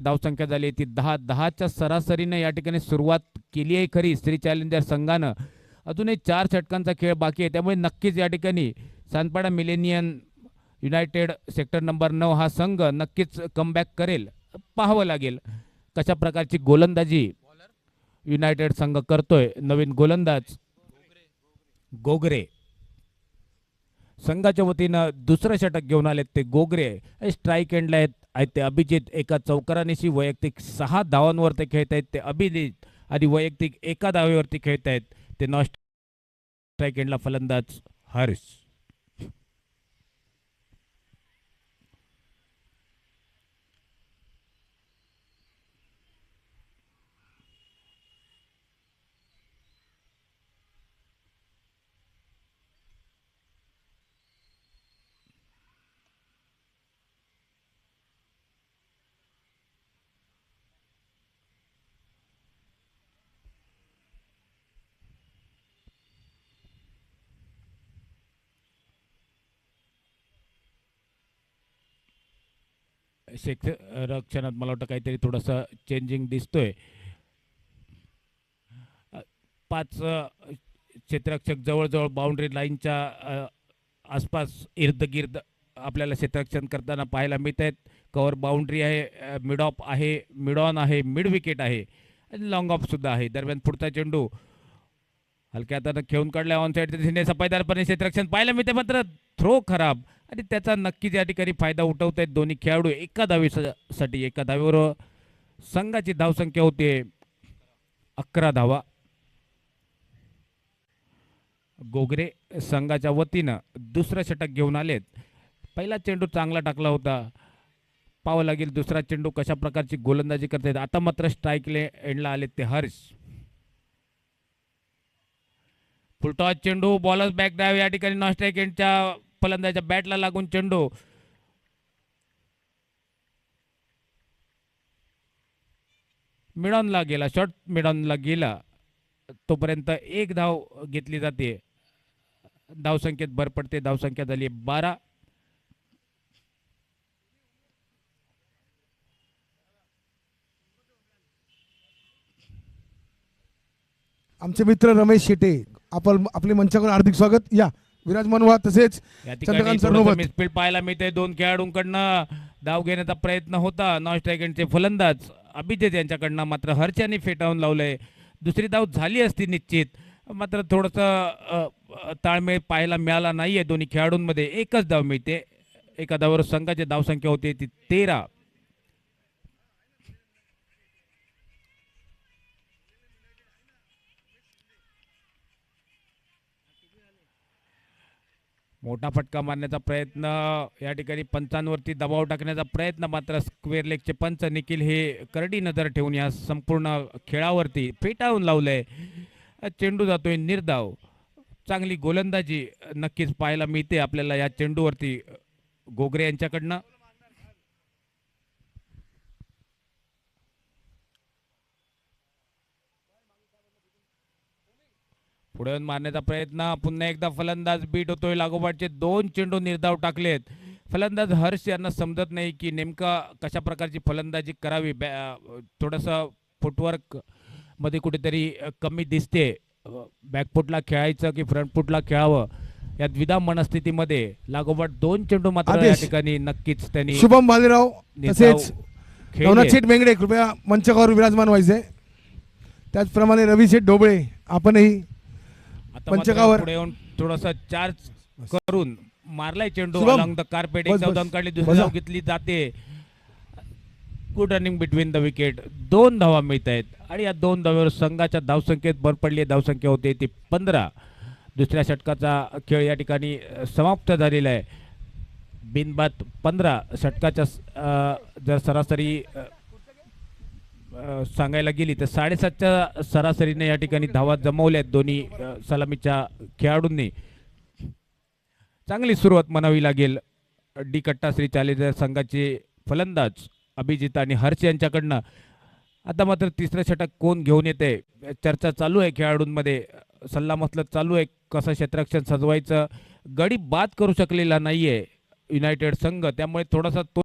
धावसंख्या झाली ती 10-10च्या सरासरीने या ठिकाणी सुरुवात केली आहे खरी श्री चॅलेंजर संघानं. अजूनही 4 षटकांचा खेळ बाकी आहे, त्यामुळे नक्कीच या ठिकाणी सानपाडा मिलेनियन युनायटेड सेक्टर नंबर 9 हा संघ नक्कीच कमबॅक करेल. पाहावं लागेल कशा प्रकारची गोलंदाजी युनायटेड संघ करतोय. नवीन गोलंदाज गोगरे संघाच्या वतीनं दुसरं षटक घेऊन आलेत ते गोगरे. स्ट्राईक एंडला आहेत ते अभिजित. एका चौकारानिशी वैयक्तिक 6 धावांवर ते खेळत आहेत ते अभिजित आणि वैयक्तिक 1 धावेवरती खेळत आहेत ते नॉन स्ट्राईक एंडला फलंदाज हर्ष. रक्षणात मला वाटतं काहीतरी थोडंसं चेंजिंग दिसतोय. 5 क्षेत्ररक्षक जवळजवळ बाउंड्री लाईनच्या आसपास इर्दगिर्द आपल्याला क्षेत्ररक्षण करताना पाहायला मिळत आहेत. कव्हर बाउंड्री आहे, मिड ऑफ आहे, मिड ऑन आहे, मिड विकेट आहे आणि लॉंग ऑफ सुद्धा आहे. दरम्यान पुढचा चेंडू हलक्या हातानं खेळून काढला ऑन साईडच्या दिशेने सफाईदारपणे क्षेत्ररक्षण पाहायला मिळते, मात्र थ्रो खराब आणि त्याचा नक्कीच या ठिकाणी फायदा उठवत आहेत दोन्ही खेळाडू. 1 धावेसाठी 1 धावेवर संघाची धावसंख्या होते 11 धावा. गोगरे संघाच्या वतीनं दुसरं षटक घेऊन आलेत. पहिला चेंडू चांगला टाकला होता, पाहावं लागेल दुसरा चेंडू कशा प्रकारची गोलंदाजी करतायत. आता मात्र स्ट्राईक एंडला आलेत ते हर्ष. फुलटॉस चेंडू, बॉलर्स बॅक ड्राईव्ह या ठिकाणी नॉन स्ट्राईक एंडच्या फलंदाजाच्या बॅटला लागून चेंडू मिडॉनला गेला, शॉर्ट मिडॉनला गेला. तोपर्यंत 1 धाव घेतली जाते. धावसंख्येत भर पडते. धावसंख्या झाली 12. आमचे मित्र रमेश शेटे आपण आपले मंचावर हार्दिक स्वागत. या विराजमान व्हा. तसेच मिडफील्ड पाहायला मिळते. 2 खेळाडूंकडनं धाव घेण्याचा प्रयत्न होता. नॉन स्ट्राईक एंडचे फलंदाज अभिजित यांच्याकडनं मात्र हर्ष यांनी फेटाळून लावलंय. दुसरी धाव झाली असती निश्चित, मात्र थोडंसं ताळमेळ पाहायला मिळाला नाहीये दोन्ही खेळाडूंमध्ये. 1च धाव मिळते. 1 धावावर संघाची धावसंख्या होती ती 13. मोठा फटका मारण्याचा प्रयत्न या ठिकाणी पंचांवरती दबाव टाकण्याचा प्रयत्न, मात्र स्क्वेअर लेगचे पंच निखिल हे करडी नजर ठेवून या संपूर्ण खेळावरती फेटाळून लावलंय. चेंडू जातोय निर्धाव. चांगली गोलंदाजी नक्कीच पाहायला मिळते आपल्याला या चेंडूवरती गोगरे यांच्याकडनं. पुढे मारण्याचा प्रयत्न, पुन्हा एकदा फलंदाज बीट होतोय. लागोपाठचे 2 चेंडू निर्धाव टाकलेत. फलंदाज हर्ष यांना समजत नाही की नेमका कशा प्रकारची फलंदाजी करावी. थोडंसं फुटवर्क मध्ये कुठेतरी कमी दिसते. बॅकफुटला खेळायचं की फ्रंटफुटला खेळावं या द्विधा मनस्थितीमध्ये लागोपाठ 2 चेंडू मात्र या ठिकाणी नक्कीच त्यांनी. शुभम भालेराव तसेच नवनाथ मेंगडे कृपया मंचावर विराजमान व्हायचे. त्याचप्रमाणे रवी शेठ ढोबळे आपणही पंचकावर पुढे येऊन थोडासा चार्ज करून मारलाय चेंडू अलॉंग द कार्पेट. 1 धाव काढली, दुसरी धाव घेतली जाते. Good running between the wicket. 2 धावा मिळत आहेत आणि या 2 धाव्यावर संघाच्या धावसंख्येत भर पडली. धावसंख्या होते ती 15. दुसऱ्या षटकाचा खेळ या ठिकाणी समाप्त झालेला आहे. बिनबाद 15 षटकाच्या जर सरासरी सांगायला गेली तर 7.5च्या सरासरीने या ठिकाणी धावा जमवल्यात दोन्ही सलामीच्या खेळाडूंनी. चांगली सुरुवात म्हणावी लागेल डी कट्टा श्री चॅलेंजर संघाचे फलंदाज अभिजित आणि हर्ष यांच्याकडनं. आता मात्र तिसरं षटक कोण घेऊन येते चर्चा चालू आहे खेळाडूंमध्ये. सल्लामसलत चालू आहे कसं क्षेत्ररक्षण सजवायचं. गडी बाद करू शकलेला नाहीये युनायटेड संघ, त्यामुळे थोडासा तो